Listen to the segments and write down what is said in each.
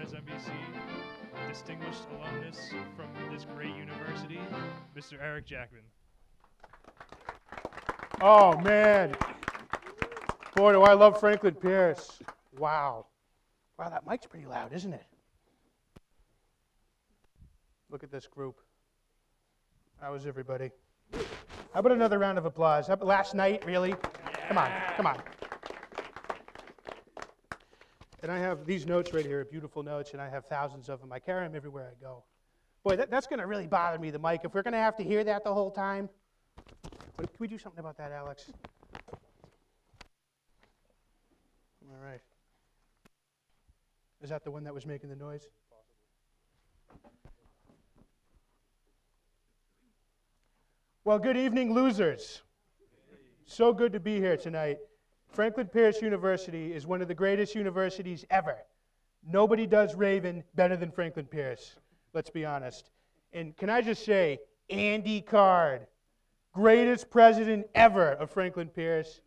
SMBC, distinguished alumnus from this great university, Mr. Eric Jackman. Oh, man. Boy, do I love Franklin Pierce. Wow. Wow, that mic's pretty loud, isn't it? Look at this group. How is everybody? How about another round of applause? How about last night, really? Come on, come on. And I have these notes right here, beautiful notes, and I have thousands of them. I carry them everywhere I go. Boy, that's going to really bother me, the mic. If we're going to have to hear that the whole time, can we do something about that, Alex? All right. Is that the one that was making the noise? Well, good evening, losers. So good to be here tonight. Franklin Pierce University is one of the greatest universities ever. Nobody does Raven better than Franklin Pierce, let's be honest. And can I just say, Andy Card, greatest president ever of Franklin Pierce,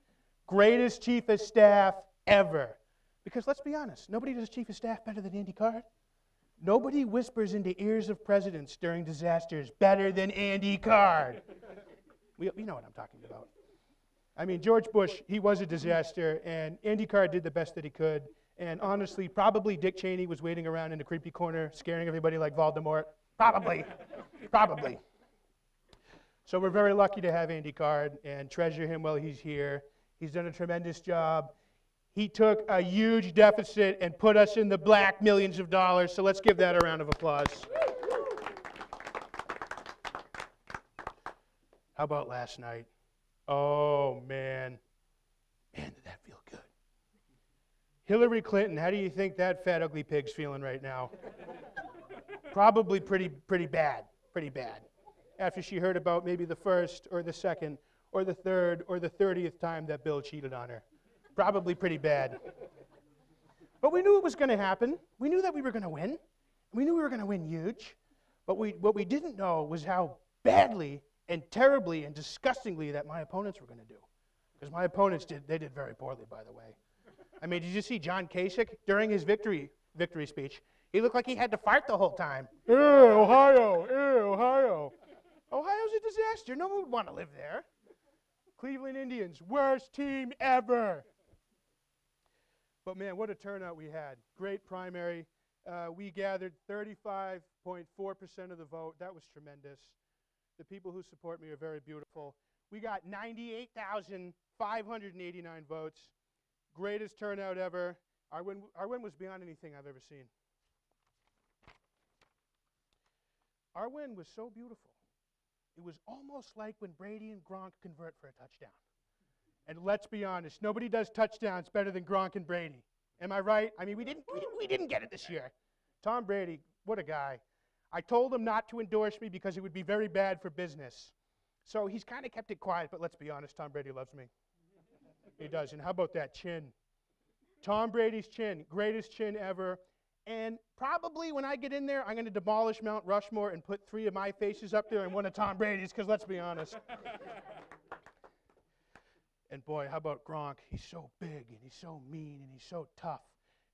greatest chief of staff ever. Because let's be honest, nobody does chief of staff better than Andy Card. Nobody whispers into ears of presidents during disasters better than Andy Card. You know what I'm talking about. I mean, George Bush, he was a disaster, and Andy Card did the best that he could. And honestly, probably Dick Cheney was waiting around in a creepy corner, scaring everybody like Voldemort. Probably. Probably. So we're very lucky to have Andy Card and treasure him while he's here. He's done a tremendous job. He took a huge deficit and put us in the black millions of dollars, so let's give that a round of applause. How about last night? Oh, man. Man, did that feel good. Hillary Clinton, how do you think that fat, ugly pig's feeling right now? Probably pretty bad, pretty bad. After she heard about maybe the first or the second or the third or the 30th time that Bill cheated on her. Probably pretty bad. But we knew it was going to happen. We knew that we were going to win. We knew we were going to win huge. But what we didn't know was how badly and terribly and disgustingly that my opponents were going to do. Because my opponents did very poorly, by the way. I mean, did you see John Kasich during his victory speech? He looked like he had to fart the whole time. Ohio, Ohio. Ohio's a disaster. No one would want to live there. Cleveland Indians, worst team ever. But man, what a turnout we had. Great primary. We gathered 35.4% of the vote. That was tremendous. The people who support me are very beautiful. We got 98,589 votes. Greatest turnout ever. Our win was beyond anything I've ever seen. Our win was so beautiful. It was almost like when Brady and Gronk convert for a touchdown. And let's be honest, nobody does touchdowns better than Gronk and Brady. Am I right? I mean, we didn't get it this year. Tom Brady, what a guy. I told him not to endorse me because it would be very bad for business. So he's kind of kept it quiet, but let's be honest, Tom Brady loves me. He does. And how about that chin? Tom Brady's chin, greatest chin ever. And probably when I get in there, I'm going to demolish Mount Rushmore and put 3 of my faces up there and 1 of Tom Brady's, because let's be honest. And boy, how about Gronk? He's so big, and he's so mean, and he's so tough.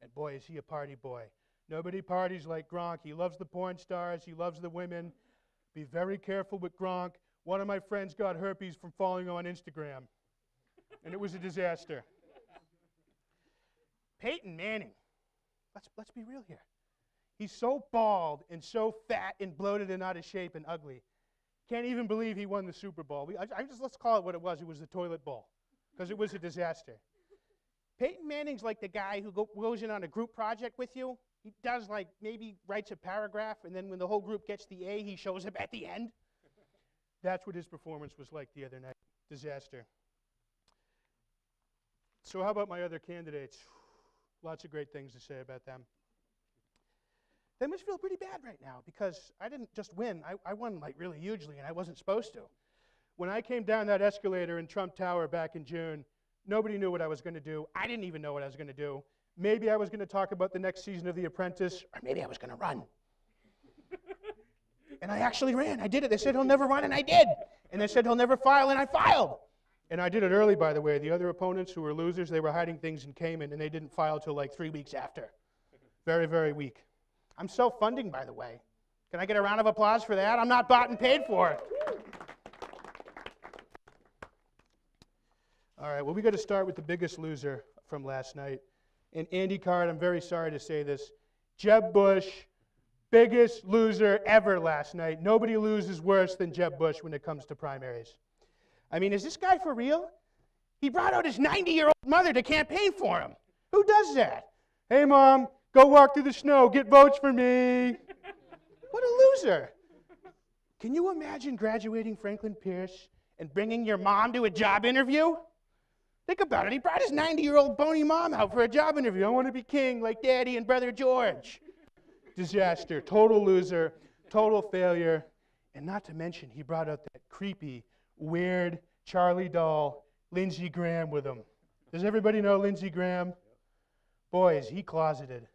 And boy, is he a party boy. Nobody parties like Gronk. He loves the porn stars. He loves the women. Be very careful with Gronk. One of my friends got herpes from following him on Instagram, and it was a disaster. Peyton Manning. Let's be real here. He's so bald and so fat and bloated and out of shape and ugly. Can't even believe he won the Super Bowl. Let's call it what it was. It was the toilet bowl, because it was a disaster. Peyton Manning's like the guy who goes in on a group project with you. He does, like, maybe writes a paragraph, and then when the whole group gets the A, he shows up at the end. That's what his performance was like the other night. Disaster. So how about my other candidates? Lots of great things to say about them. They must feel pretty bad right now, because I didn't just win. I won, like, really hugely, and I wasn't supposed to. When I came down that escalator in Trump Tower back in June, nobody knew what I was going to do. I didn't even know what I was going to do. Maybe I was going to talk about the next season of The Apprentice, or maybe I was going to run. And I actually ran. I did it. They said he'll never run, and I did. And they said he'll never file, and I filed. And I did it early, by the way. The other opponents who were losers, they were hiding things in Cayman, and they didn't file till like 3 weeks after. Very, very weak. I'm self-funding, by the way. Can I get a round of applause for that? I'm not bought and paid for it. All right, well, we got to start with the biggest loser from last night. And Andy Card, I'm very sorry to say this, Jeb Bush, biggest loser ever last night. Nobody loses worse than Jeb Bush when it comes to primaries. I mean, is this guy for real? He brought out his 90-year-old mother to campaign for him. Who does that? Hey, Mom, go walk through the snow. Get votes for me. What a loser. Can you imagine graduating Franklin Pierce and bringing your mom to a job interview? Think about it. He brought his 90-year-old bony mom out for a job interview. I want to be king like Daddy and Brother George. Disaster. Total loser. Total failure. And not to mention, he brought out that creepy, weird Charlie doll, Lindsey Graham, with him. Does everybody know Lindsey Graham? Boy, is he closeted.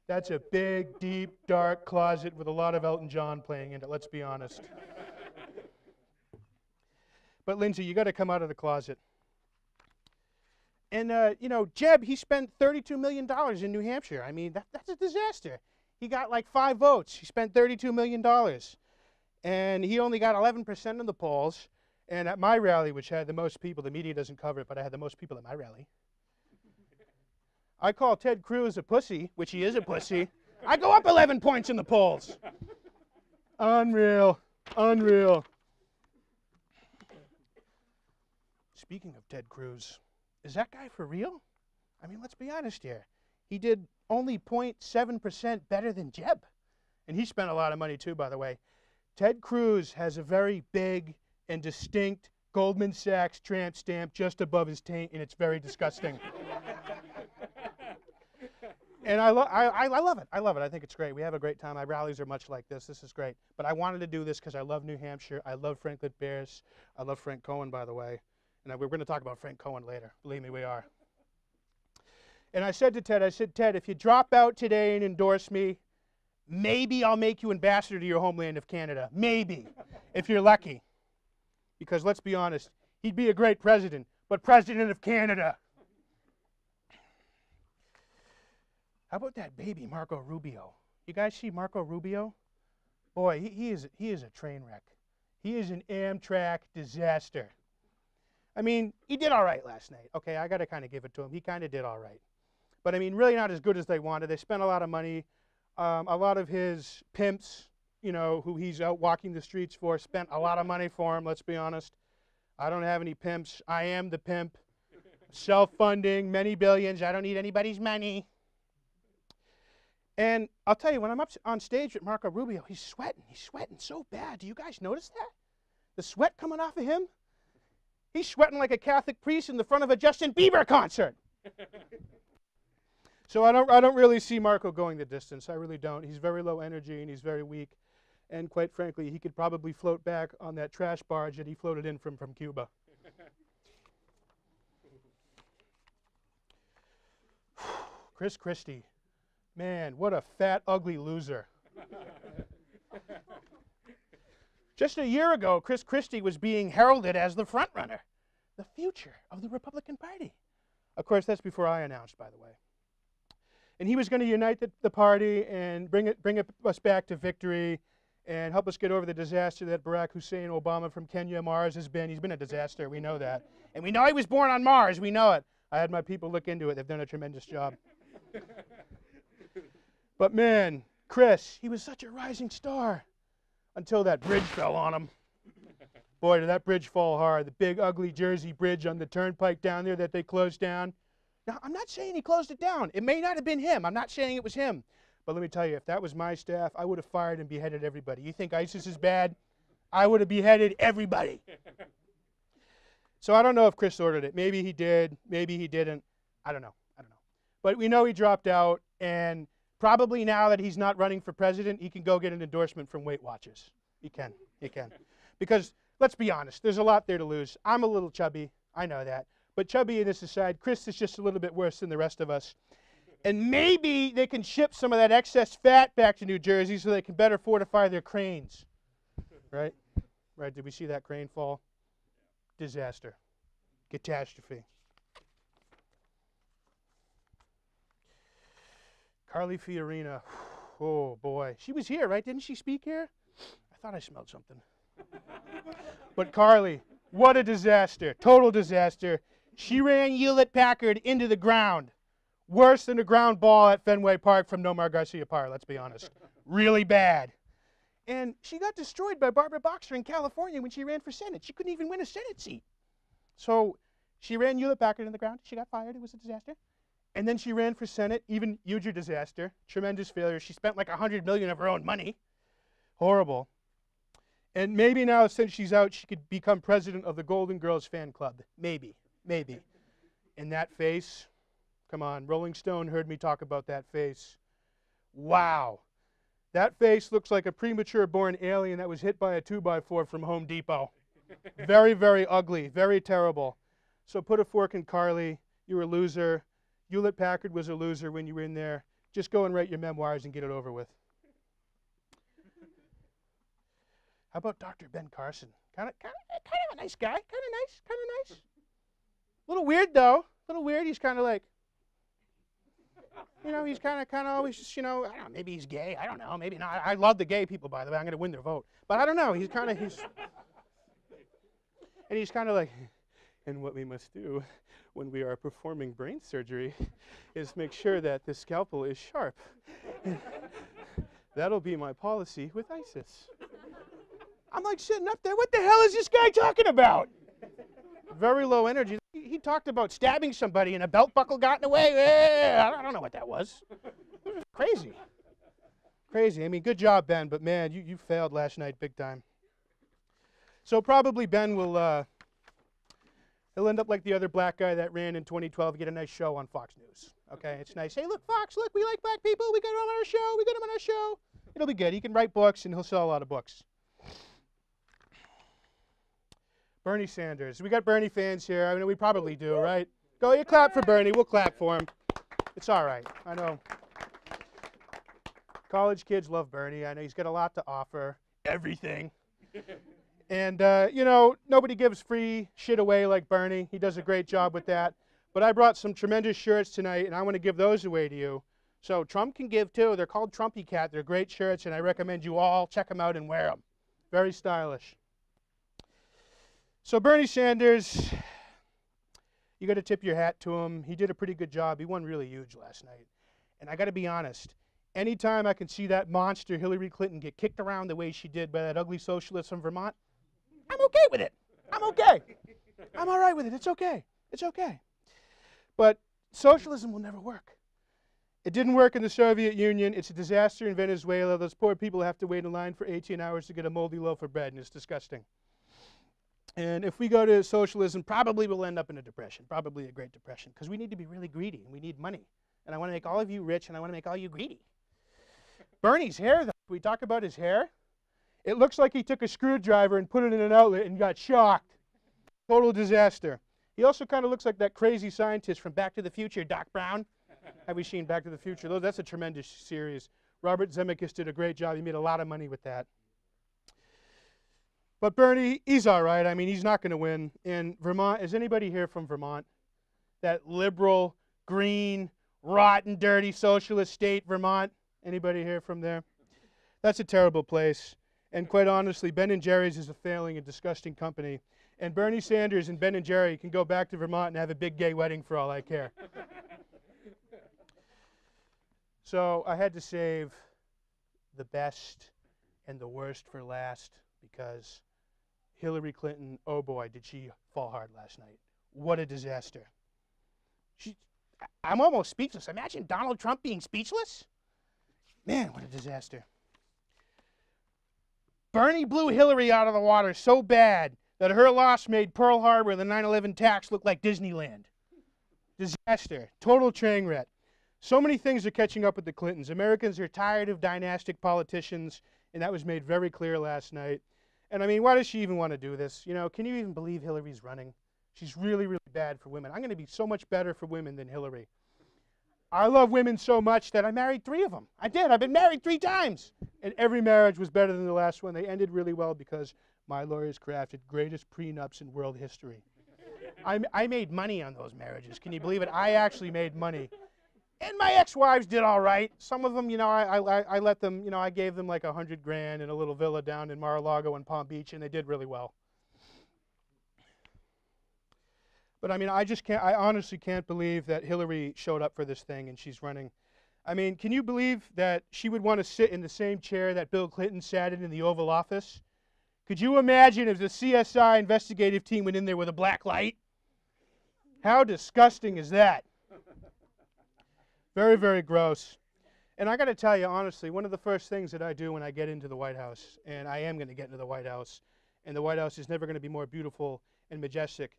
That's a big, deep, dark closet with a lot of Elton John playing in it, let's be honest. But Lindsey, you got to come out of the closet. And, you know, Jeb, he spent $32 million in New Hampshire. I mean, that's a disaster. He got like 5 votes. He spent $32 million. And he only got 11% in the polls. And at my rally, which had the most people, the media doesn't cover it, but I had the most people at my rally. I call Ted Cruz a pussy, which he is a pussy. I go up 11 points in the polls. Unreal. Unreal. Speaking of Ted Cruz, is that guy for real? I mean, let's be honest here. He did only 0.7% better than Jeb. And he spent a lot of money too, by the way. Ted Cruz has a very big and distinct Goldman Sachs tramp stamp just above his taint, and it's very disgusting. And I love it. I love it. I think it's great. We have a great time. My rallies are much like this. This is great. But I wanted to do this because I love New Hampshire. I love Franklin Pierce. I love Frank Cohen, by the way. And we're going to talk about Frank Cohen later. Believe me, we are. And I said to Ted, Ted, if you drop out today and endorse me, maybe I'll make you ambassador to your homeland of Canada. Maybe, if you're lucky. Because let's be honest, he'd be a great president, but president of Canada. How about that baby, Marco Rubio? You guys see Marco Rubio? Boy, he is a train wreck. He is an Amtrak disaster. I mean, he did all right last night. Okay, I got to kind of give it to him. He kind of did all right. But I mean, really not as good as they wanted. They spent a lot of money. A lot of his pimps, you know, who he's out walking the streets for, spent a lot of money for him, let's be honest. I don't have any pimps. I am the pimp. Self-funding, many billions. I don't need anybody's money. And I'll tell you, when I'm up on stage with Marco Rubio, he's sweating. He's sweating so bad. Do you guys notice that? The sweat coming off of him? He's sweating like a Catholic priest in the front of a Justin Bieber concert. So I don't really see Marco going the distance. I really don't. He's very low energy and he's very weak. And quite frankly, he could probably float back on that trash barge that he floated in from Cuba. Chris Christie. Man, what a fat, ugly loser. Just a year ago, Chris Christie was being heralded as the front runner, the future of the Republican Party. Of course, that's before I announced, by the way. And he was going to unite the party and bring us back to victory and help us get over the disaster that Barack Hussein Obama from Kenya, Mars, has been. He's been a disaster. We know that. And we know he was born on Mars. We know it. I had my people look into it. They've done a tremendous job. But man, Chris, he was such a rising star until that bridge fell on him. Boy, did that bridge fall hard. The big, ugly Jersey bridge on the turnpike down there that they closed down. Now, I'm not saying he closed it down. It may not have been him. I'm not saying it was him. But let me tell you, if that was my staff, I would have fired and beheaded everybody. You think ISIS is bad? I would have beheaded everybody. So I don't know if Chris ordered it. Maybe he did. Maybe he didn't. I don't know. But we know he dropped out, and probably now that he's not running for president, he can go get an endorsement from Weight Watchers. He can. He can. Because, let's be honest, there's a lot there to lose. I'm a little chubby. I know that. But chubby in this aside, Chris is just a little bit worse than the rest of us. And maybe they can ship some of that excess fat back to New Jersey so they can better fortify their cranes. Right? Right, did we see that crane fall? Disaster. Catastrophe. Carly Fiorina. Oh, boy. She was here, right? Didn't she speak here? I thought I smelled something. But Carly, what a disaster. Total disaster. She ran Hewlett-Packard into the ground. Worse than a ground ball at Fenway Park from Nomar Garcia Parr, let's be honest. Really bad. And she got destroyed by Barbara Boxer in California when she ran for Senate. She couldn't even win a Senate seat. So she ran Hewlett-Packard in the ground. She got fired. It was a disaster. And then she ran for Senate, even huger disaster, tremendous failure. She spent like $100 million of her own money. Horrible. And maybe now, since she's out, she could become president of the Golden Girls fan club. Maybe, maybe. And that face, come on, Rolling Stone heard me talk about that face. Wow. That face looks like a premature born alien that was hit by a 2x4 from Home Depot. Very, very ugly, very terrible. So put a fork in Carly. You're a loser. Hewlett-Packard was a loser when you were in there. Just go and write your memoirs and get it over with. How about Dr. Ben Carson? Kind of a nice guy. Kind of nice. A little weird, though. A little weird. He's kind of like, you know, he's kind of always just, you know, I don't know, maybe he's gay. I don't know. Maybe not. I love the gay people, by the way. I'm going to win their vote. But I don't know. And he's kind of like, and what we must do when we are performing brain surgery is make sure that the scalpel is sharp. That'll be my policy with ISIS. I'm like sitting up there, what the hell is this guy talking about? Very low energy. He talked about stabbing somebody and a belt buckle got in the way. I don't know what that was. Crazy. Crazy. I mean, good job, Ben, but man, you failed last night big time. So probably Ben will he'll end up like the other black guy that ran in 2012, get a nice show on Fox News. Okay, it's nice. Hey, look, Fox, look, we like black people. We got him on our show. We got him on our show. It'll be good. He can write books and he'll sell a lot of books. Bernie Sanders. We got Bernie fans here. I mean, we probably do, right? Go, you clap for Bernie. We'll clap for him. It's all right. I know. College kids love Bernie. I know he's got a lot to offer. Everything. And, you know, nobody gives free shit away like Bernie. He does a great job with that. But I brought some tremendous shirts tonight, and I want to give those away to you. So Trump can give, too. They're called Trumpy Cat. They're great shirts, and I recommend you all check them out and wear them. Very stylish. So Bernie Sanders, you got to tip your hat to him. He did a pretty good job. He won really huge last night. And I got to be honest, anytime I can see that monster Hillary Clinton get kicked around the way she did by that ugly socialist from Vermont, I'm okay with it. I'm okay. I'm all right with it. It's okay. It's okay. But socialism will never work. It didn't work in the Soviet Union. It's a disaster in Venezuela. Those poor people have to wait in line for 18 hours to get a moldy loaf of bread, and it's disgusting. And if we go to socialism, probably we'll end up in a depression, probably a Great Depression, because we need to be really greedy, and we need money. And I want to make all of you rich, and I want to make all you greedy. Bernie's hair, though, we talk about his hair. It looks like he took a screwdriver and put it in an outlet and got shocked. Total disaster. He also kind of looks like that crazy scientist from Back to the Future, Doc Brown. Have we seen Back to the Future? That's a tremendous series. Robert Zemeckis did a great job. He made a lot of money with that. But Bernie, he's all right. I mean, he's not going to win. In Vermont, is anybody here from Vermont? That liberal, green, rotten, dirty socialist state, Vermont? Anybody here from there? That's a terrible place. And quite honestly, Ben & Jerry's is a failing and disgusting company. And Bernie Sanders and Ben & Jerry can go back to Vermont and have a big gay wedding for all I care. So I had to save the best and the worst for last because Hillary Clinton, oh boy, did she fall hard last night. What a disaster. I'm almost speechless. Imagine Donald Trump being speechless. Man, what a disaster. Bernie blew Hillary out of the water so bad that her loss made Pearl Harbor and the 9/11 attacks look like Disneyland. Disaster. Total train wreck. So many things are catching up with the Clintons. Americans are tired of dynastic politicians, and that was made very clear last night. And I mean, why does she even want to do this? You know, can you even believe Hillary's running? She's really, really bad for women. I'm going to be so much better for women than Hillary. I love women so much that I married 3 of them. I did. I've been married 3 times. And every marriage was better than the last one. They ended really well because my lawyers crafted greatest prenups in world history. I made money on those marriages. Can you believe it? I actually made money. And my ex-wives did all right. Some of them, you know, I let them, you know, I gave them like $100 grand and a little villa down in Mar-a-Lago and Palm Beach, and they did really well. But I mean, I honestly can't believe that Hillary showed up for this thing and she's running. I mean, can you believe that she would want to sit in the same chair that Bill Clinton sat in the Oval Office? Could you imagine if the CSI investigative team went in there with a black light? How disgusting is that? Very, very gross. And I got to tell you, honestly, one of the first things that I do when I get into the White House, and I am going to get into the White House, and the White House is never going to be more beautiful and majestic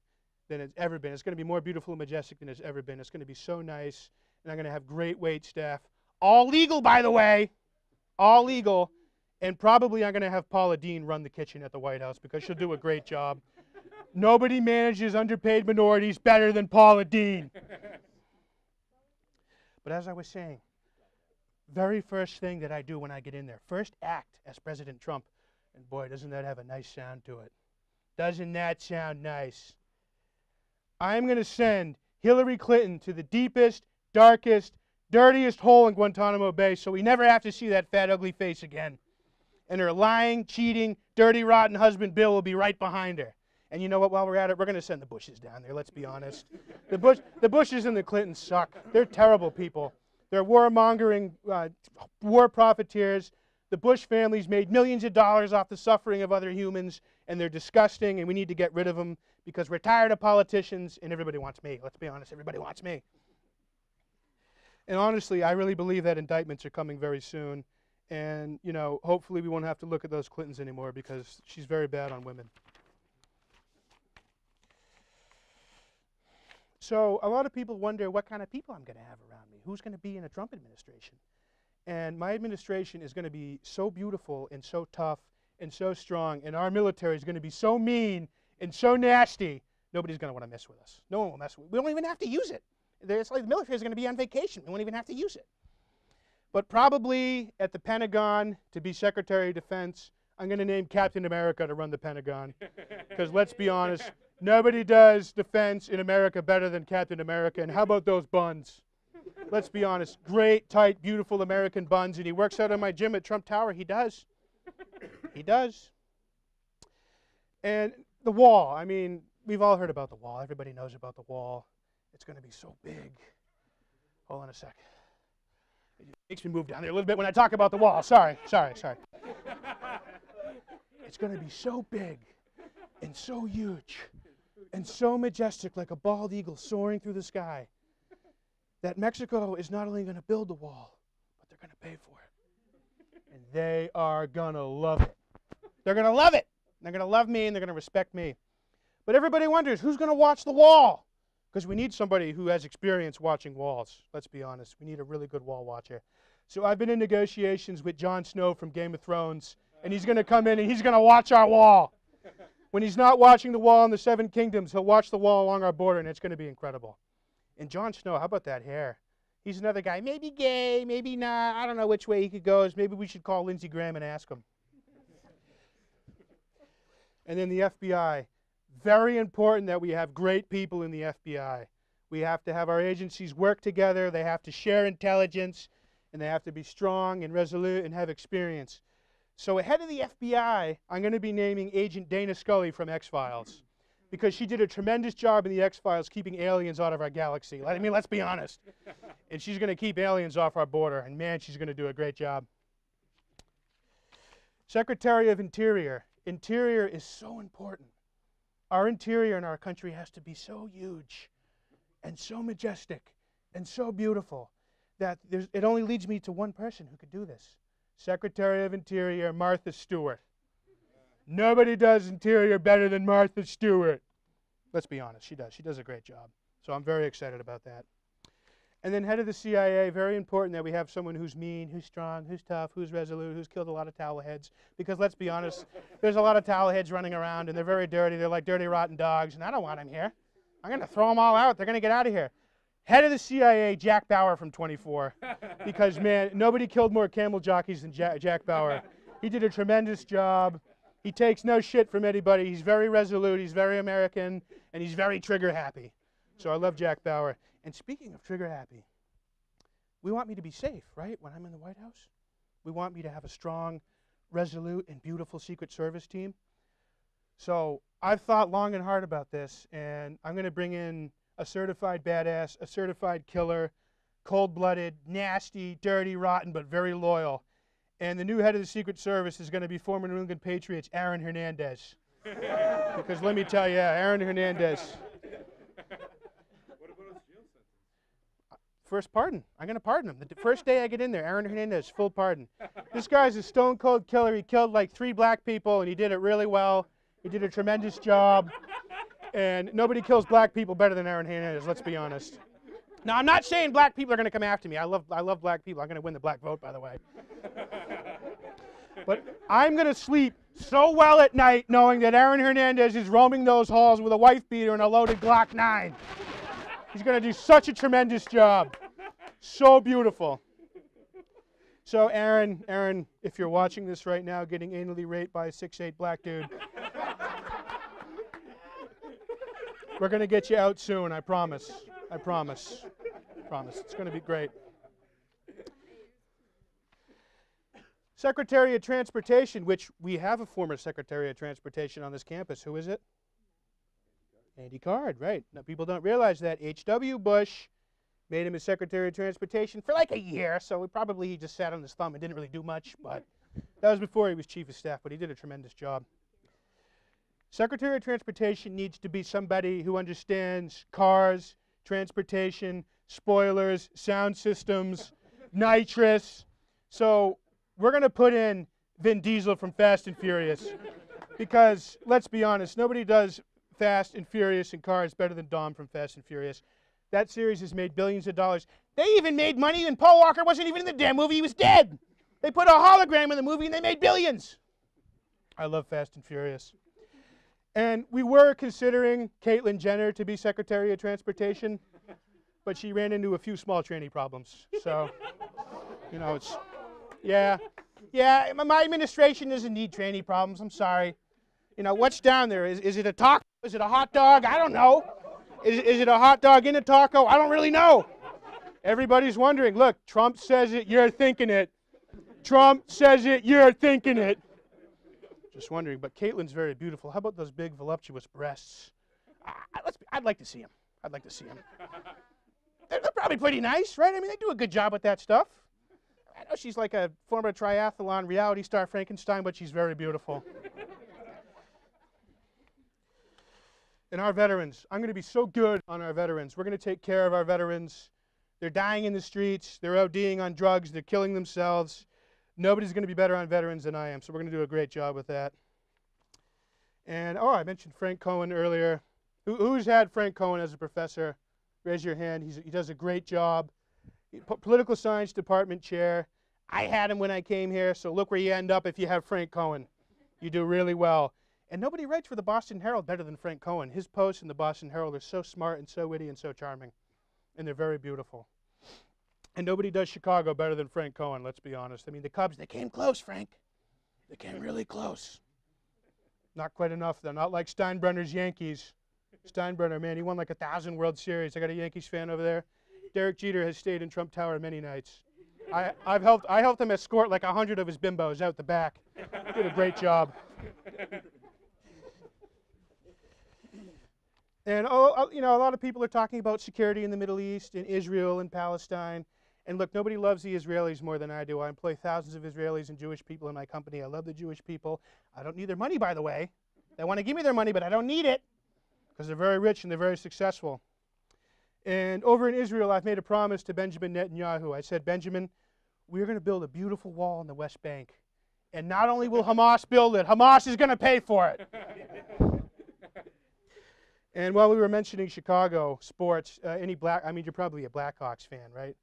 than it's ever been. It's going to be more beautiful and majestic than it's ever been. It's going to be so nice, and I'm going to have great wait staff. All legal, by the way. All legal. And probably I'm going to have Paula Deen run the kitchen at the White House because she'll do a great job. Nobody manages underpaid minorities better than Paula Deen. But as I was saying, very first thing that I do when I get in there, first act as President Trump, and boy, doesn't that have a nice sound to it. Doesn't that sound nice? I'm going to send Hillary Clinton to the deepest, darkest, dirtiest hole in Guantanamo Bay so we never have to see that fat, ugly face again. And her lying, cheating, dirty, rotten husband, Bill, will be right behind her. And you know what, while we're at it, we're going to send the Bushes down there, let's be honest. The Bushes and the Clintons suck. They're terrible people. They're warmongering, war profiteers. The Bush family's made millions of dollars off the suffering of other humans, and they're disgusting, and we need to get rid of them because we're tired of politicians, and everybody wants me. Let's be honest, everybody wants me. And honestly, I really believe that indictments are coming very soon. And, you know, hopefully we won't have to look at those Clintons anymore because she's very bad on women. So a lot of people wonder what kind of people I'm going to have around me. Who's going to be in a Trump administration? And my administration is going to be so beautiful and so tough and so strong, and our military is going to be so mean and so nasty, nobody's going to want to mess with us. No one will mess with us. We don't even have to use it. It's like the military is going to be on vacation. We won't even have to use it. But probably at the Pentagon, to be Secretary of Defense, I'm going to name Captain America to run the Pentagon. Because let's be honest, nobody does defense in America better than Captain America. And how about those buns? Let's be honest, great, tight, beautiful American buns. And he works out on my gym at Trump Tower. He does. He does. And the wall, I mean, we've all heard about the wall. Everybody knows about the wall. It's going to be so big. Hold on a sec. It makes me move down there a little bit when I talk about the wall. Sorry. It's going to be so big and so huge and so majestic, like a bald eagle soaring through the sky, that Mexico is not only going to build the wall, but they're going to pay for it. And they are going to love it. They're going to love it. They're going to love me, and they're going to respect me. But everybody wonders, who's going to watch the wall? Because we need somebody who has experience watching walls. Let's be honest. We need a really good wall watcher. So I've been in negotiations with Jon Snow from Game of Thrones, and he's going to come in and he's going to watch our wall. When he's not watching the wall in the Seven Kingdoms, he'll watch the wall along our border, and it's going to be incredible. And Jon Snow, how about that hair? He's another guy, maybe gay, maybe not. I don't know which way he could go. Maybe we should call Lindsey Graham and ask him. And then the FBI. Very important that we have great people in the FBI. We have to have our agencies work together. They have to share intelligence, and they have to be strong and resolute and have experience. So ahead of the FBI, I'm going to be naming Agent Dana Scully from X-Files because she did a tremendous job in the X-Files keeping aliens out of our galaxy. I mean, let's be honest. And she's going to keep aliens off our border, and man, she's going to do a great job. Secretary of Interior. Interior is so important. Our interior in our country has to be so huge and so majestic and so beautiful that it only leads me to one person who could do this. Secretary of Interior, Martha Stewart. Nobody does interior better than Martha Stewart. Let's be honest, she does. She does a great job. So I'm very excited about that. And then head of the CIA, very important that we have someone who's mean, who's strong, who's tough, who's resolute, who's killed a lot of towel heads. Because let's be honest, there's a lot of towel heads running around, and they're very dirty. They're like dirty, rotten dogs, and I don't want them here. I'm going to throw them all out. They're going to get out of here. Head of the CIA, Jack Bauer from 24. Because, man, nobody killed more camel jockeys than Jack Bauer. He did a tremendous job. He takes no shit from anybody. He's very resolute. He's very American, and he's very trigger happy. So I love Jack Bauer. And speaking of trigger happy, we want me to be safe, right, when I'm in the White House? We want me to have a strong, resolute, and beautiful Secret Service team. So I've thought long and hard about this, and I'm going to bring in a certified badass, a certified killer, cold-blooded, nasty, dirty, rotten, but very loyal. And the new head of the Secret Service is going to be former New England Patriots, Aaron Hernandez. Because let me tell you, Aaron Hernandez. What about his jail sentence? First pardon. I'm going to pardon him. The first day I get in there, Aaron Hernandez, full pardon. This guy's a stone-cold killer. He killed like 3 black people, and he did it really well. He did a tremendous job. And nobody kills black people better than Aaron Hernandez, let's be honest. Now, I'm not saying black people are going to come after me. I love black people. I'm going to win the black vote, by the way. But I'm going to sleep so well at night knowing that Aaron Hernandez is roaming those halls with a wife beater and a loaded Glock 9. He's going to do such a tremendous job. So beautiful. So Aaron, if you're watching this right now, getting anally raped by a 6'8" black dude, we're going to get you out soon, I promise. I promise. I promise. It's going to be great. Secretary of Transportation, which we have a former Secretary of Transportation on this campus. Who is it? Andy Card, right. Now, people don't realize that H.W. Bush made him his Secretary of Transportation for like a year, so he just sat on his thumb and didn't really do much, but that was before he was Chief of Staff, but he did a tremendous job. Secretary of Transportation needs to be somebody who understands cars, transportation, spoilers, sound systems, nitrous. So we're going to put in Vin Diesel from Fast and Furious because, let's be honest, nobody does Fast and Furious and cars better than Dom from Fast and Furious. That series has made billions of dollars. They even made money when Paul Walker wasn't even in the damn movie. He was dead. They put a hologram in the movie and they made billions. I love Fast and Furious. And we were considering Caitlyn Jenner to be Secretary of Transportation, but she ran into a few small tranny problems. So, you know, it's, yeah, my administration doesn't need tranny problems. I'm sorry. You know, what's down there? Is it a taco? Is it a hot dog? I don't know. Is it a hot dog in a taco? I don't really know. Everybody's wondering. Look, Trump says it, you're thinking it. Trump says it, you're thinking it. Just wondering, but Caitlyn's very beautiful. How about those big, voluptuous breasts? I'd like to see them. I'd like to see them. They're probably pretty nice, right? I mean, they do a good job with that stuff. I know she's like a former triathlon reality star Frankenstein, but she's very beautiful. And our veterans. I'm going to be so good on our veterans. We're going to take care of our veterans. They're dying in the streets. They're ODing on drugs. They're killing themselves. Nobody's going to be better on veterans than I am, so we're going to do a great job with that. And, oh, I mentioned Frank Cohen earlier. Who's had Frank Cohen as a professor? Raise your hand. He does a great job. Political Science Department chair. I had him when I came here, so look where you end up if you have Frank Cohen. You do really well. And nobody writes for the Boston Herald better than Frank Cohen. His posts in the Boston Herald are so smart and so witty and so charming. And they're very beautiful. And nobody does Chicago better than Frank Cohen, let's be honest. I mean, the Cubs, they came close, Frank. They came really close. Not quite enough, though. Not like Steinbrenner's Yankees. Steinbrenner, man, he won like 1,000 World Series. I got a Yankees fan over there. Derek Jeter has stayed in Trump Tower many nights. I helped him escort like 100 of his bimbos out the back. Did a great job. And, you know, a lot of people are talking about security in the Middle East, in Israel, and Palestine. And look, nobody loves the Israelis more than I do. I employ thousands of Israelis and Jewish people in my company. I love the Jewish people. I don't need their money, by the way. They want to give me their money, but I don't need it because they're very rich and they're very successful. And over in Israel, I've made a promise to Benjamin Netanyahu. I said, Benjamin, we're going to build a beautiful wall on the West Bank. And not only will Hamas build it, Hamas is going to pay for it. And while we were mentioning Chicago sports, you're probably a Blackhawks fan, right?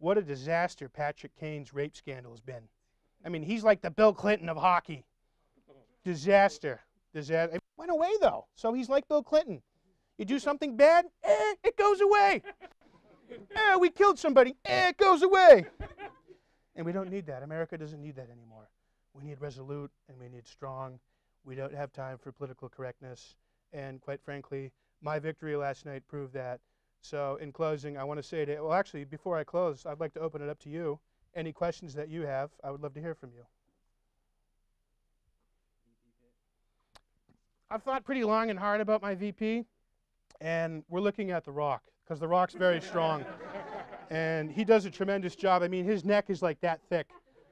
What a disaster Patrick Kane's rape scandal has been. I mean, he's like the Bill Clinton of hockey. Disaster. Disaster. It went away, though, so he's like Bill Clinton. You do something bad, it goes away. We killed somebody, it goes away. And we don't need that. America doesn't need that anymore. We need resolute and we need strong. We don't have time for political correctness. And quite frankly, my victory last night proved that So in closing, I want to say well, actually, before I close, I'd like to open it up to you. Any questions that you have, I would love to hear from you. I've thought pretty long and hard about my VP, and we're looking at The Rock, because The Rock's very strong, and he does a tremendous job. I mean, his neck is like that thick.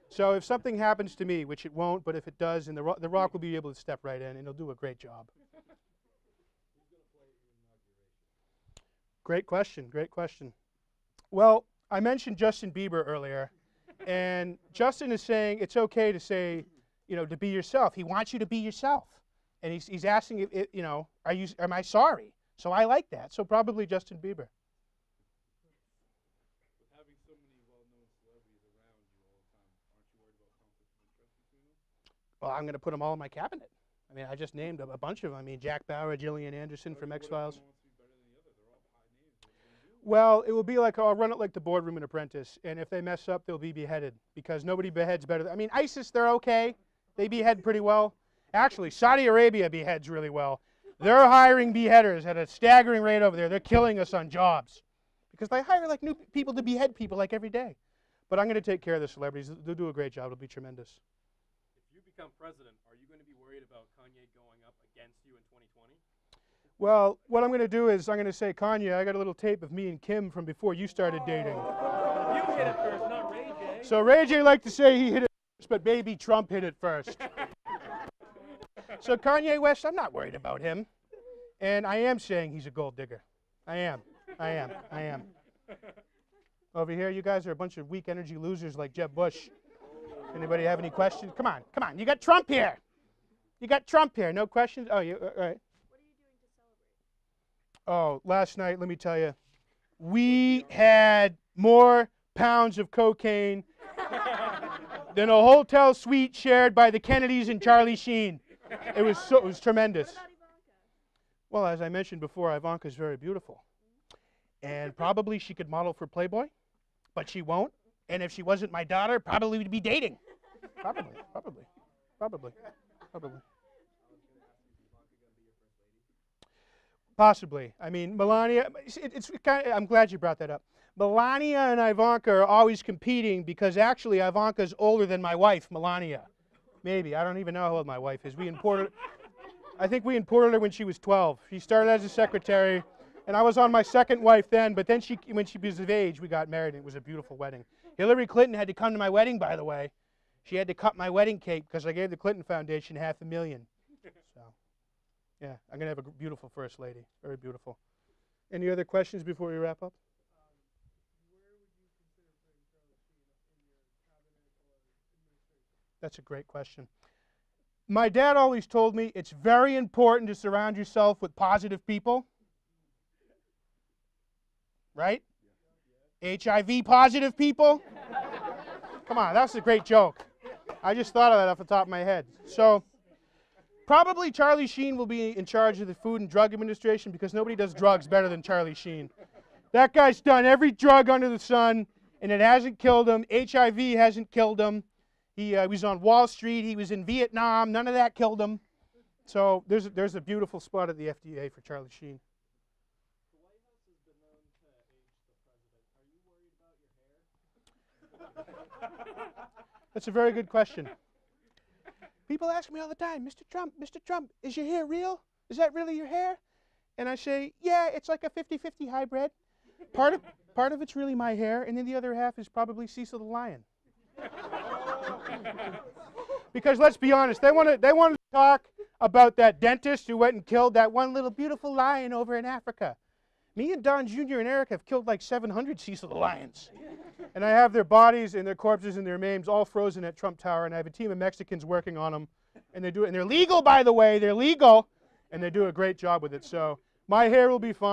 So if something happens to me, which it won't, but if it does, and the Rock will be able to step right in, and he'll do a great job. Great question, great question. Well, I mentioned Justin Bieber earlier, and Justin is saying it's okay to say, you know, to be yourself. He wants you to be yourself. And he's asking, if, you know, am I sorry? So I like that. So probably Justin Bieber. With having so many well-known celebrities around you all the time, aren't you worried about conflict of interest between them? Well, I'm going to put them all in my cabinet. I mean, I just named a bunch of them. I mean, Jack Bauer, Gillian Anderson from X-Files. Well, it will be like, I'll run it like the boardroom and apprentice. And if they mess up, they'll be beheaded. Because nobody beheads better. I mean, ISIS, they're okay. They behead pretty well. Actually, Saudi Arabia beheads really well. They're hiring beheaders at a staggering rate over there. They're killing us on jobs. Because they hire like new people to behead people like every day. But I'm going to take care of the celebrities. They'll do a great job. It'll be tremendous. If you become president, are you going to be worried about Kanye going up against you in 2020? Well, what I'm going to do is I'm going to say, Kanye, I got a little tape of me and Kim from before you started dating. You hit it first, not Ray J. So Ray J liked to say he hit it first, but baby Trump hit it first. So Kanye West, I'm not worried about him. And I am saying he's a gold digger. I am. Over here, you guys are a bunch of weak energy losers like Jeb Bush. Anybody have any questions? Come on. You got Trump here. No questions? Oh, you, all right. What are you doing to celebrate? Oh, last night, let me tell you, we had more pounds of cocaine than a hotel suite shared by the Kennedys and Charlie Sheen. It was tremendous. What about Ivanka? Well, as I mentioned before, Ivanka's very beautiful. And probably she could model for Playboy, but she won't. And if she wasn't my daughter, probably we'd be dating. Probably. Possibly. I mean, Melania, it's kind of, I'm glad you brought that up. Melania and Ivanka are always competing because actually Ivanka's older than my wife, Melania. Maybe. I don't even know how old my wife is. I think we imported her when she was 12. She started as a secretary, and I was on my second wife then, but then when she was of age, we got married, and it was a beautiful wedding. Hillary Clinton had to come to my wedding, by the way. She had to cut my wedding cake because I gave the Clinton Foundation $500,000. So, yeah, I'm going to have a beautiful first lady. Very beautiful. Any other questions before we wrap up? That's a great question. My dad always told me it's very important to surround yourself with positive people. Right? HIV positive people? Come on, that's a great joke. I just thought of that off the top of my head. So, probably Charlie Sheen will be in charge of the Food and Drug Administration because nobody does drugs better than Charlie Sheen. That guy's done every drug under the sun, and it hasn't killed him. HIV hasn't killed him. He was on Wall Street. He was in Vietnam. None of that killed him. So there's a beautiful spot at the FDA for Charlie Sheen. The White House has been known to age the president. Are you worried about your hair? That's a very good question. People ask me all the time, Mr. Trump, is your hair real? Is that really your hair? And I say, yeah, it's like a 50-50 hybrid. Part of it's really my hair, and then the other half is probably Cecil the Lion. Because let's be honest, they want to talk about that dentist who went and killed that one little beautiful lion over in Africa. Me and Don Jr. and Eric have killed like 700 Cecil the Lions. And I have their bodies and their corpses and their names all frozen at Trump Tower, and I have a team of Mexicans working on them. And they do it, and they're legal, by the way, they're legal, and they do a great job with it. So my hair will be fine.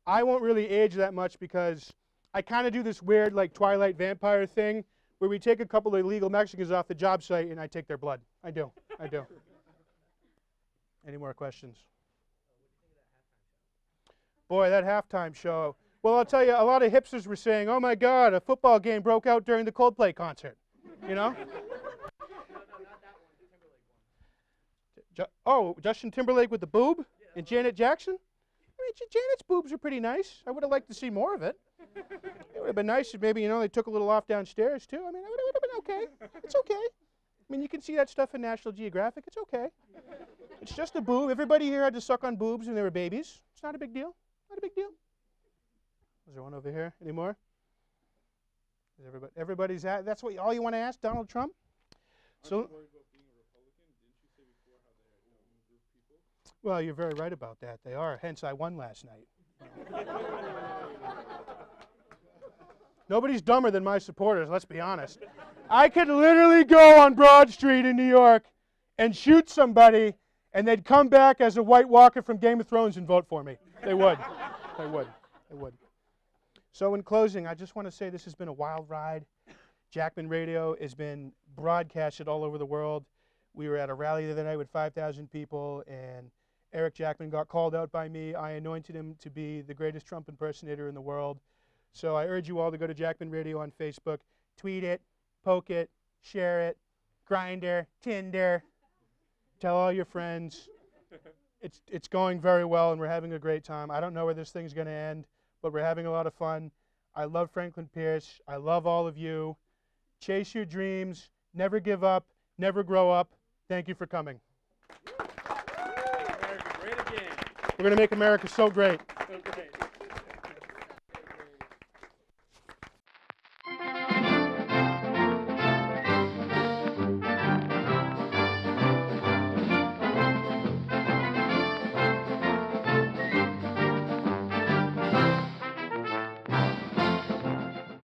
I won't really age that much because I kind of do this weird like Twilight vampire thing where we take a couple of illegal Mexicans off the job site and I take their blood. I do. Any more questions? Boy, that halftime show. Well, I'll tell you, a lot of hipsters were saying, oh my God, a football game broke out during the Coldplay concert. You know? Oh, Justin Timberlake with the boob? And Janet Jackson? Janet's boobs are pretty nice. I would have liked to see more of it. It would have been nice if maybe, you know, they took a little off downstairs too. I mean, it would have been okay. It's okay. I mean, you can see that stuff in National Geographic. It's okay. It's just a boob. Everybody here had to suck on boobs when they were babies. It's not a big deal. Not a big deal. Is there one over here? Any more? Is everybody's at? That's what all you want to ask Donald Trump? So. Aren't you worried about being a Republican? Didn't you say before how they outgroup people? Well, you're very right about that. They are. Hence, I won last night. Nobody's dumber than my supporters, let's be honest. I could literally go on Broad Street in New York and shoot somebody, and they'd come back as a White Walker from Game of Thrones and vote for me. They would. They would. They would. So in closing, I just want to say this has been a wild ride. Jackman Radio has been broadcasted all over the world. We were at a rally the other night with 5,000 people, and Eric Jackman got called out by me. I anointed him to be the greatest Trump impersonator in the world. So I urge you all to go to Jackman Radio on Facebook, tweet it, poke it, share it, Grindr, Tinder, tell all your friends. It's going very well, and we're having a great time. I don't know where this thing's going to end, but we're having a lot of fun. I love Franklin Pierce. I love all of you. Chase your dreams. Never give up. Never grow up. Thank you for coming. America great again. We're going to make America so great.